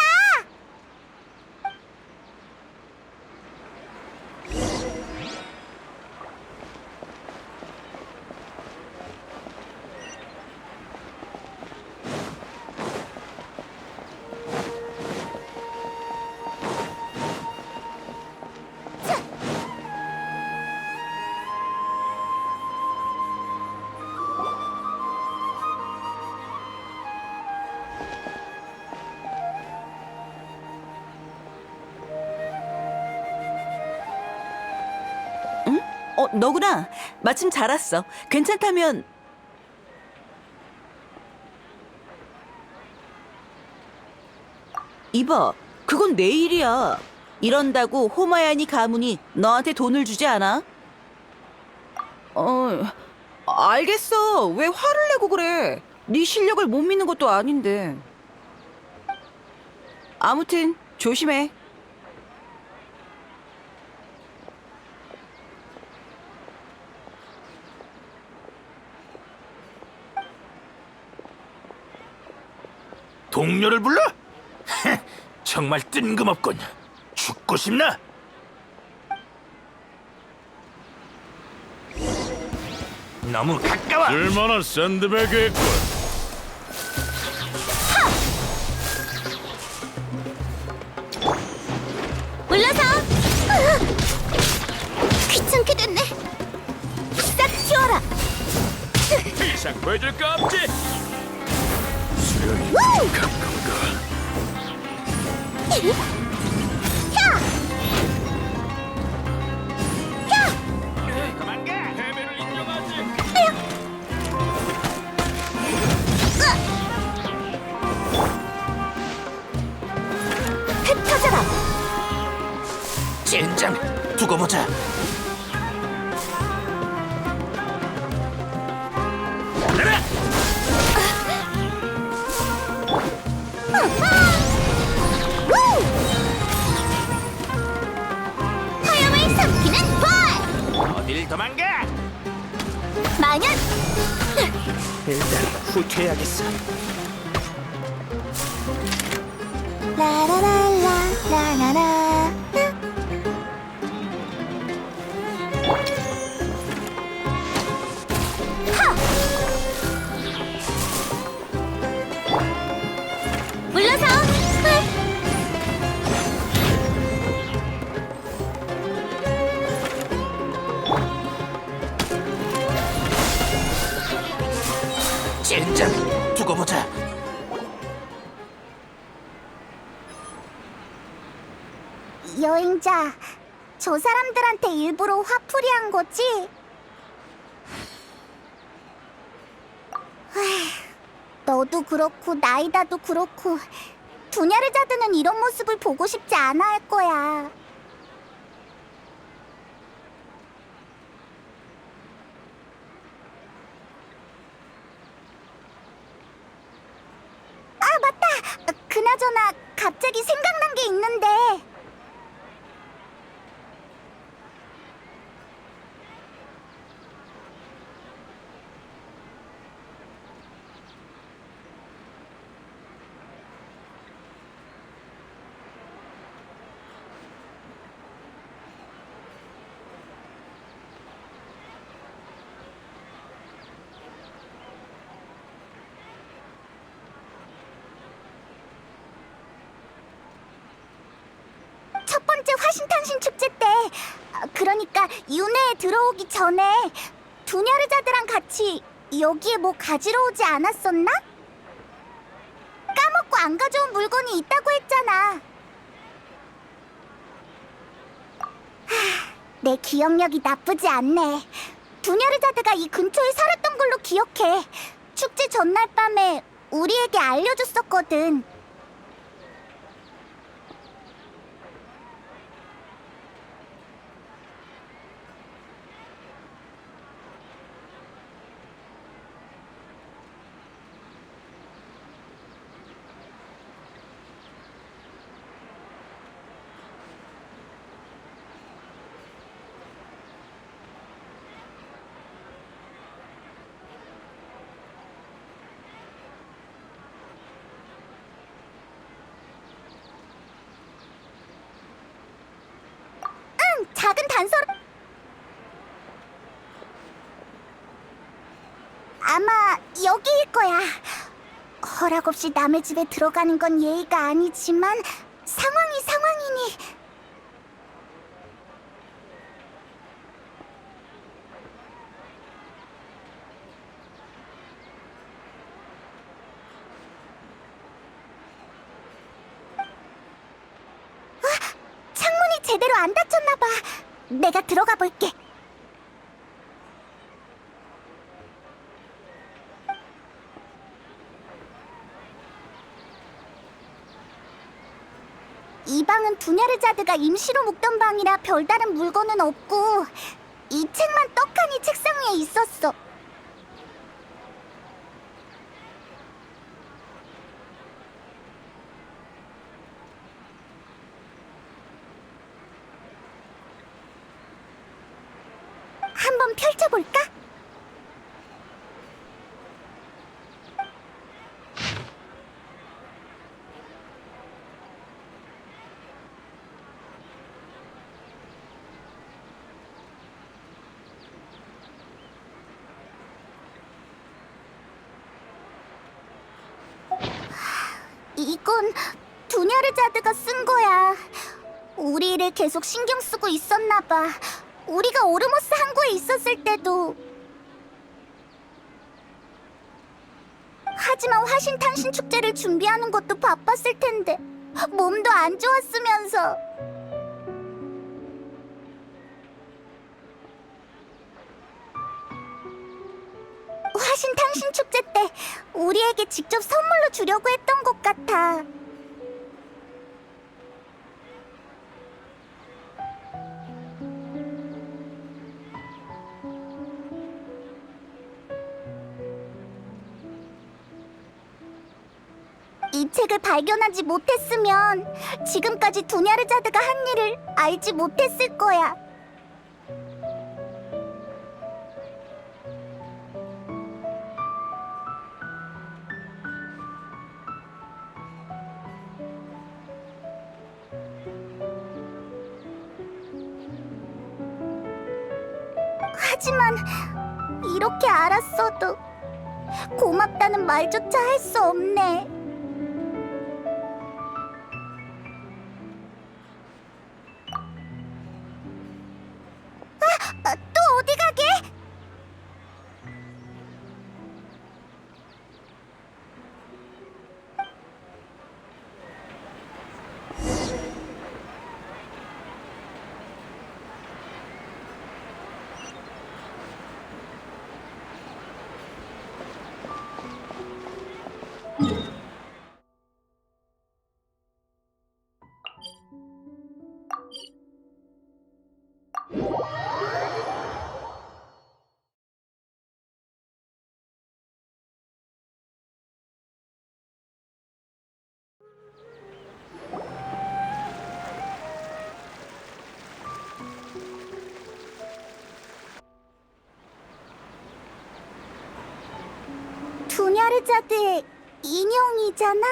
너구나. 마침 잘 왔어. 괜찮다면 이봐, 그건 내 일이야. 이런다고 호마야니 가문이 너한테 돈을 주지 않아? 알겠어. 왜 화를 내고 그래? 네 실력을 못 믿는 것도 아닌데. 아무튼 조심해. 동료를 불러? 정말 뜬금없군. 죽고 싶나? 너무 가까워. 쓸만한 샌드백이군. 올라서! 귀찮게 됐네. 싹 튀어라. 이상 보여줄 거 없지? 수련이 우! 간 건가? 그만 가. 패배를 인정하지. 흩어져라. 젠장. 두고 보자. 내라. 화염을 삼키는 벌. 어딜 도망가? 마녀. 일단 후퇴해야겠어. 라라라라 라라라. 물러서. 젠장. 두고 보자. 여행자, 저 사람들한테 일부러 화풀이한 거지? 에휴, 너도 그렇고 나이다도 그렇고 두냐르자드는 이런 모습을 보고 싶지 않아 할 거야. 아, 맞다! 그나저나 갑자기 생각난 게 있는데. 첫 번째 화신탄신 축제 때, 그러니까 윤회에 들어오기 전에 두냐르자드랑 같이 여기에 뭐 가지러 오지 않았었나? 까먹고 안 가져온 물건이 있다고 했잖아. 내 기억력이 나쁘지 않네. 두냐르자드가 이 근처에 살았던 걸로 기억해. 축제 전날 밤에 우리에게 알려줬었거든. 작은 단서로 아마 여기일 거야. 허락 없이 남의 집에 들어가는 건 예의가 아니지만 상황이 상황이니. 창문이 제대로 안 닫혔나 봐. 내가 들어가 볼게. 이 방은 두냐르자드가 임시로 묵던 방이라 별다른 물건은 없고 이 책만 떡하니 책상 위에 있었어. 한번 펼쳐볼까? 이건 두냐르자드가 쓴 거야. 우리 일을 계속 신경 쓰고 있었나 봐. 우리가 오르모스 항구에 있었을 때도. 하지만 화신 탄신 축제를 준비하는 것도 바빴을 텐데 몸도 안 좋았으면서. 화신 탄신 축제 때 우리에게 직접 선물로 주려고 했던 것 같아. 이 책을 발견하지 못했으면 지금까지 두냐르자드가 한 일을 알지 못했을 거야. 하지만 이렇게 알았어도 고맙다는 말조차 할 수 없네. 또 어디 가게? 두냐르자드의 인형이잖아.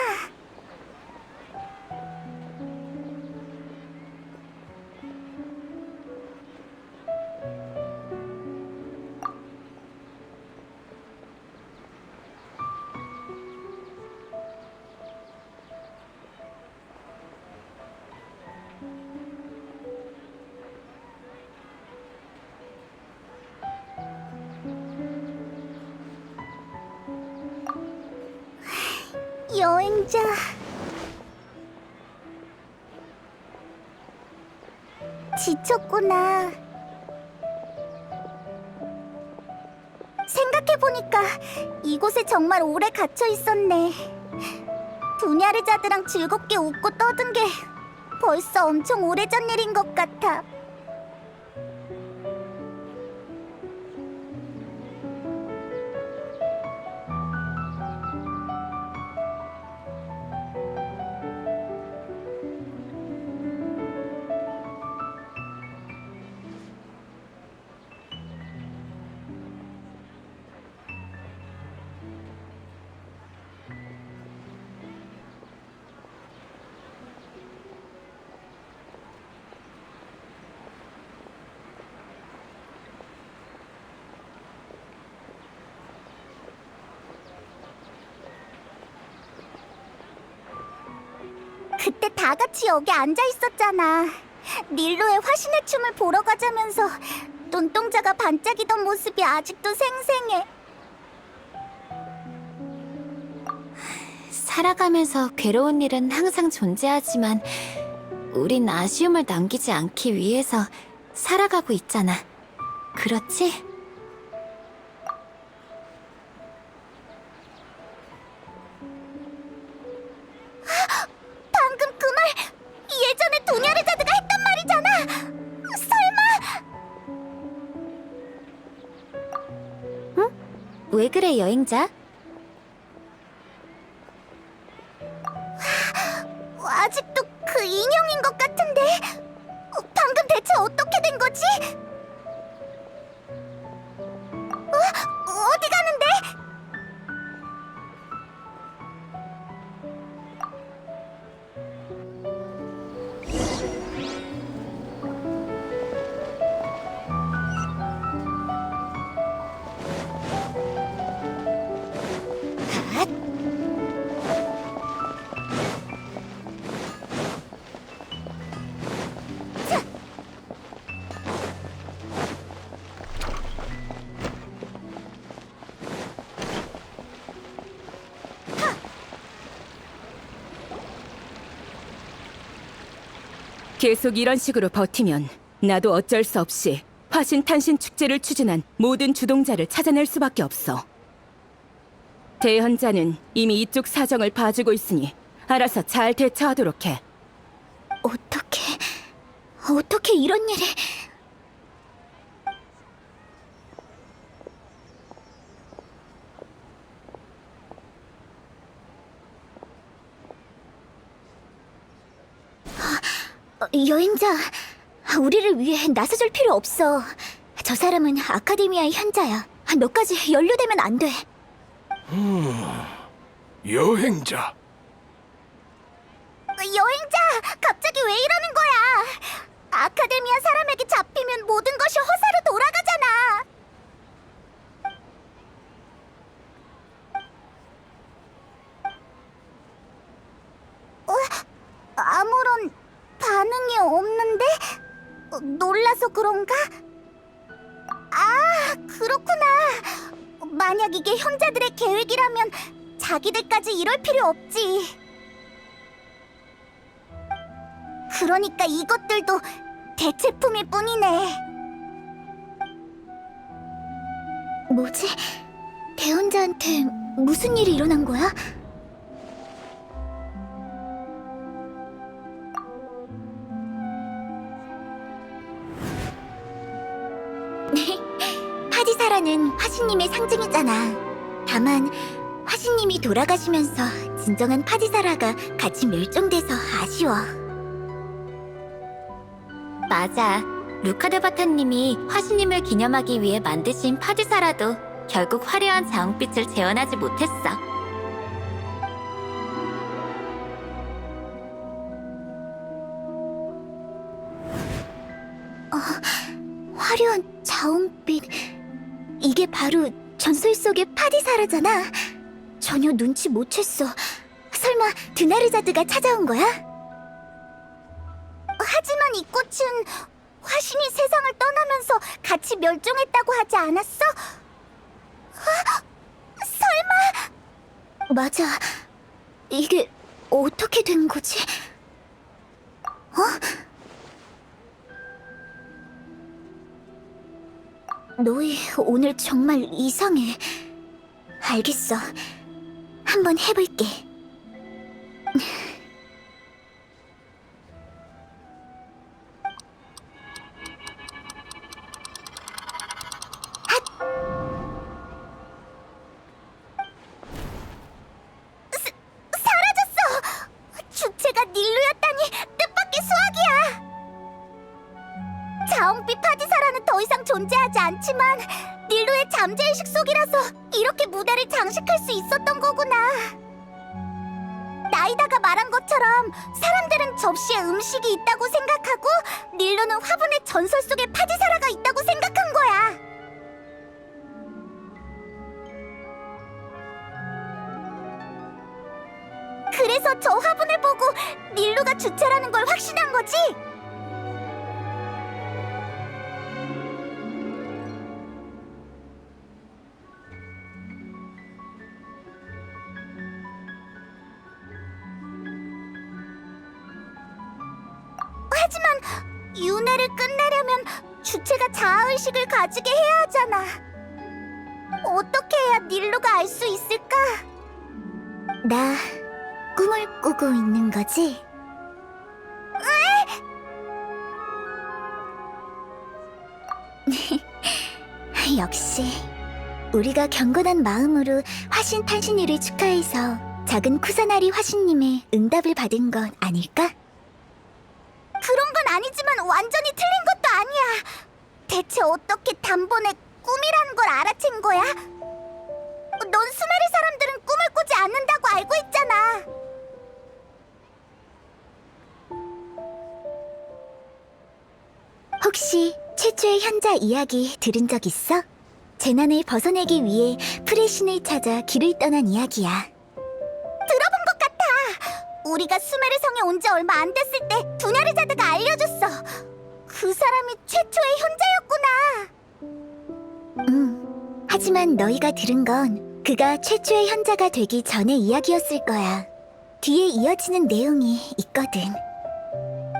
여행자. 지쳤구나. 생각해보니까 이곳에 정말 오래 갇혀 있었네. 두냐르자드랑 즐겁게 웃고 떠든 게 벌써 엄청 오래전 일인 것 같아. 그때 다 같이 여기 앉아 있었잖아. 닐로의 화신의 춤을 보러 가자면서 눈동자가 반짝이던 모습이 아직도 생생해. 살아가면서 괴로운 일은 항상 존재하지만 우린 아쉬움을 남기지 않기 위해서 살아가고 있잖아. 그렇지? 방금 그 말 예전에 도냐르자드가 했던 말이잖아. 설마? 왜 그래, 여행자? 아직도 그 인형인 것 같은데. 방금 대체 어떻게 된 거지? 어디 가는데? 계속 이런 식으로 버티면 나도 어쩔 수 없이 화신탄신 축제를 추진한 모든 주동자를 찾아낼 수밖에 없어. 대현자는 이미 이쪽 사정을 봐주고 있으니 알아서 잘 대처하도록 해. 어떻게 이런 일이... 여행자, 우리를 위해 나서줄 필요 없어. 저 사람은 아카데미아의 현자야. 너까지 연루되면 안 돼. 여행자. 여행자, 갑자기 왜 이러는 거야? 아카데미아 사람에게 잡히면 모든 것이 허사로 돌아가잖아. 아무런 반응이 없는데? 놀라서 그런가? 아, 그렇구나. 만약 이게 현자들의 계획이라면 자기들까지 이럴 필요 없지. 그러니까 이것들도 대체품일 뿐이네. 뭐지? 대혼자한테 무슨 일이 일어난 거야? 파디사라는 화신님의 상징이잖아. 다만 화신님이 돌아가시면서 진정한 파디사라가 같이 멸종돼서 아쉬워. 맞아. 루카드바타님이 화신님을 기념하기 위해 만드신 파디사라도 결국 화려한 자웅빛을 재현하지 못했어. 화려한 자웅빛. 이게 바로 전설 속의 파디사라잖아. 전혀 눈치 못 챘어. 설마 드나르자드가 찾아온 거야? 하지만 이 꽃은 화신이 세상을 떠나면서 같이 멸종했다고 하지 않았어? 설마? 맞아. 이게 어떻게 된 거지? 너희 오늘 정말 이상해. 알겠어. 한번 해볼게. 사라졌어! 주체가 닐루였다니 뜻밖의 수학이야! 자웅빛 파디사라는 더 이상 존재하지 않지만 닐루의 잠재의식 속이라서 이렇게 무대를 장식할 수 있었던 거구나. 나이다가 말한 것처럼 사람들은 접시에 음식이 있다고 생각하고 닐루는 화분에 전설 속의 파디사라가 있다고 생각한 거야. 그래서 저 화분을 보고 닐루가 주체라는 걸 확신한 거지? 하지만 윤회를 끝내려면 주체가 자아의식을 가지게 해야 하잖아. 어떻게 해야 닐루가 알 수 있을까? 나 꿈을 꾸고 있는 거지? 역시 우리가 경건한 마음으로 화신 탄신일을 축하해서 작은 쿠사나리 화신님의 응답을 받은 건 아닐까? 그런 건 아니지만 완전히 틀린 것도 아니야. 대체 어떻게 단번에 꿈이라는 걸 알아챈 거야? 넌 수메르 사람들은 꿈을 꾸지 않는다고 알고 있잖아. 혹시 최초의 현자 이야기 들은 적 있어? 재난을 벗어내기 위해 프레신을 찾아 길을 떠난 이야기야. 들어본 것 같아. 우리가 수메르 성에 온 지 얼마 안 됐을 때 두냐르자드가 알려줬어. 그 사람이 최초의 현자였구나. 하지만 너희가 들은 건 그가 최초의 현자가 되기 전의 이야기였을 거야. 뒤에 이어지는 내용이 있거든.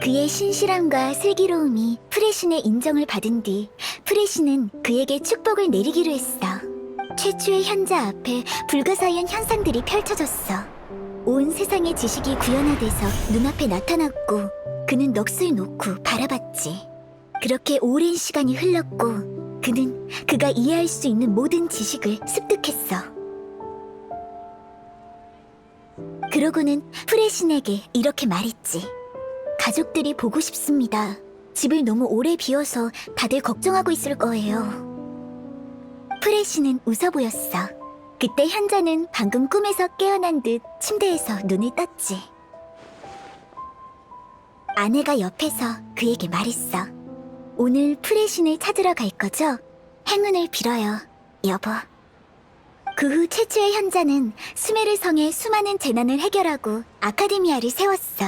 그의 신실함과 슬기로움이 프레신의 인정을 받은 뒤 프레신은 그에게 축복을 내리기로 했어. 최초의 현자 앞에 불가사의한 현상들이 펼쳐졌어. 온 세상의 지식이 구현화돼서 눈앞에 나타났고 그는 넋을 놓고 바라봤지. 그렇게 오랜 시간이 흘렀고 그는 그가 이해할 수 있는 모든 지식을 습득했어. 그러고는 프레신에게 이렇게 말했지. 가족들이 보고 싶습니다. 집을 너무 오래 비워서 다들 걱정하고 있을 거예요. 프레신은 웃어 보였어. 그때 현자는 방금 꿈에서 깨어난 듯 침대에서 눈을 떴지. 아내가 옆에서 그에게 말했어. 오늘 프레신을 찾으러 갈 거죠? 행운을 빌어요, 여보. 그 후 최초의 현자는 수메르 성의 수많은 재난을 해결하고 아카데미아를 세웠어.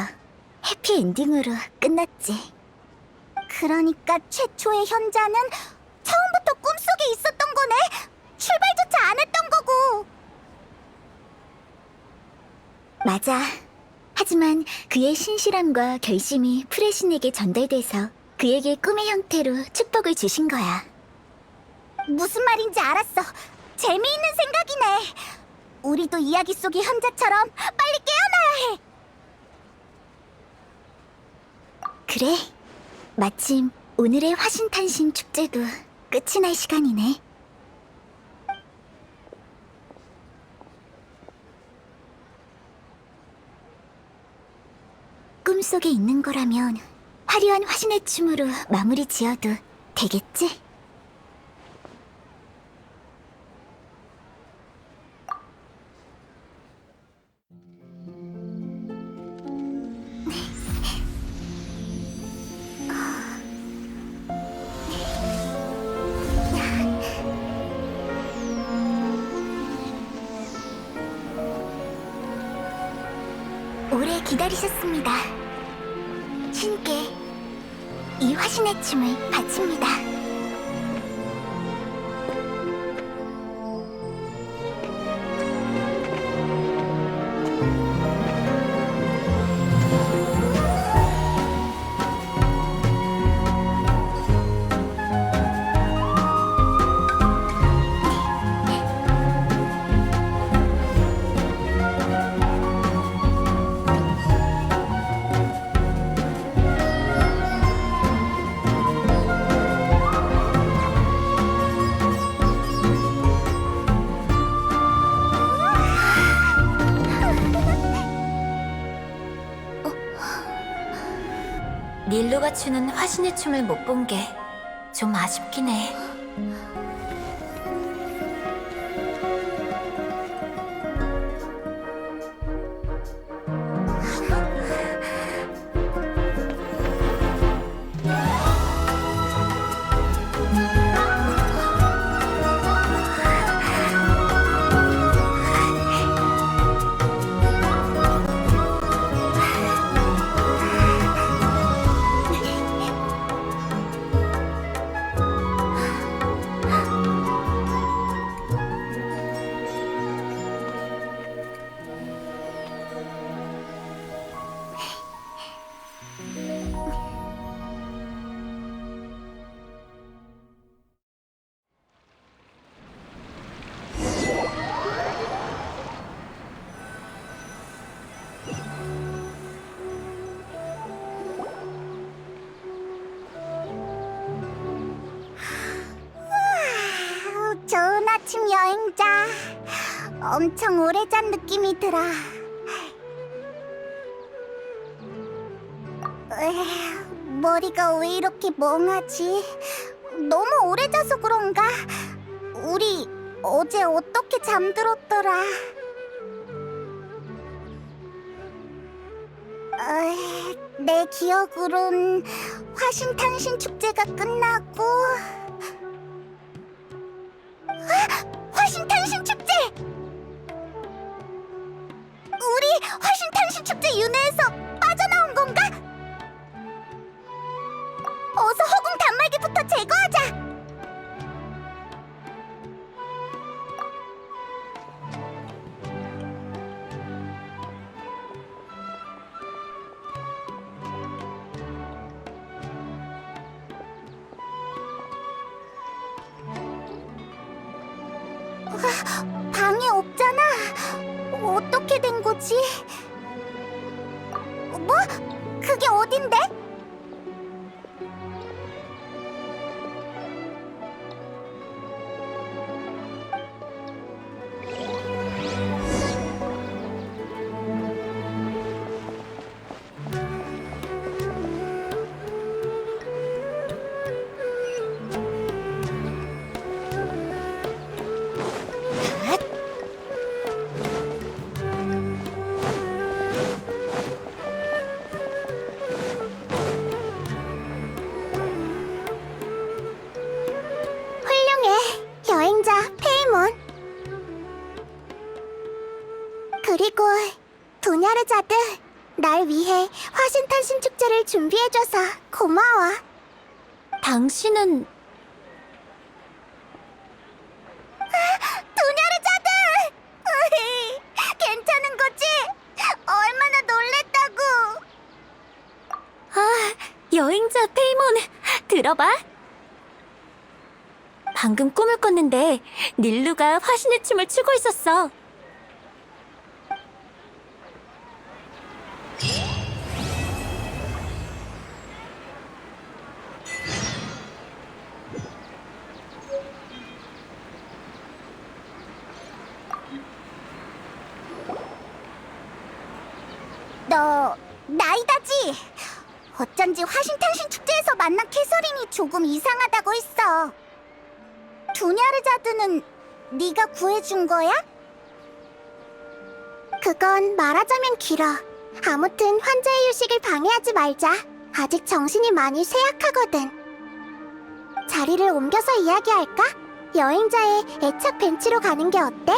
해피엔딩으로 끝났지. 그러니까 최초의 현자는 처음부터 꿈속에 있었던 거네? 출발조차 안 했던 거고. 맞아. 하지만 그의 신실함과 결심이 프레신에게 전달돼서 그에게 꿈의 형태로 축복을 주신 거야. 무슨 말인지 알았어. 재미있는 생각이네. 우리도 이야기 속의 현자처럼 빨리 깨어나야 해. 그래. 마침 오늘의 화신탄신 축제도 끝이 날 시간이네. 꿈속에 있는 거라면 화려한 화신의 춤으로 마무리 지어도 되겠지? 오래 기다리셨습니다. 신께 이 화신의 춤을 바칩니다. 닐로가 추는 화신의 춤을 못 본 게 좀 아쉽긴 해. 좋은 아침 여행자. 엄청 오래 잔 느낌이 들어. 머리가 왜 이렇게 멍하지? 너무 오래 자서 그런가? 우리 어제 어떻게 잠들었더라? 내 기억으론 화신탄신 축제가 끝나고 화신탄신 축제! 우리 화신탄신 축제 윤회에서 빠져나온 건가? 어서 허공 단말기부터 제거하자! 방이 없잖아. 어떻게 된 거지? 뭐? 그게 어딘데? 훌륭해, 여행자 페이몬. 그리고 도냐르자드, 날 위해 화신탄신 축제를 준비해줘서 고마워. 당신은 도냐르자드! 괜찮은 거지? 얼마나 놀랬다고! 여행자 페이몬 들어봐. 방금 꿈을 꿨는데 닐루가 화신의 춤을 추고 있었어. 너 나이다지? 어쩐지 화신탄신 축제에서 만난 캐서린이 조금 이상하다고 했어. 두냐르자드는 네가 구해준 거야? 그건 말하자면 길어. 아무튼 환자의 휴식을 방해하지 말자. 아직 정신이 많이 쇠약하거든. 자리를 옮겨서 이야기할까? 여행자의 애착 벤치로 가는 게 어때?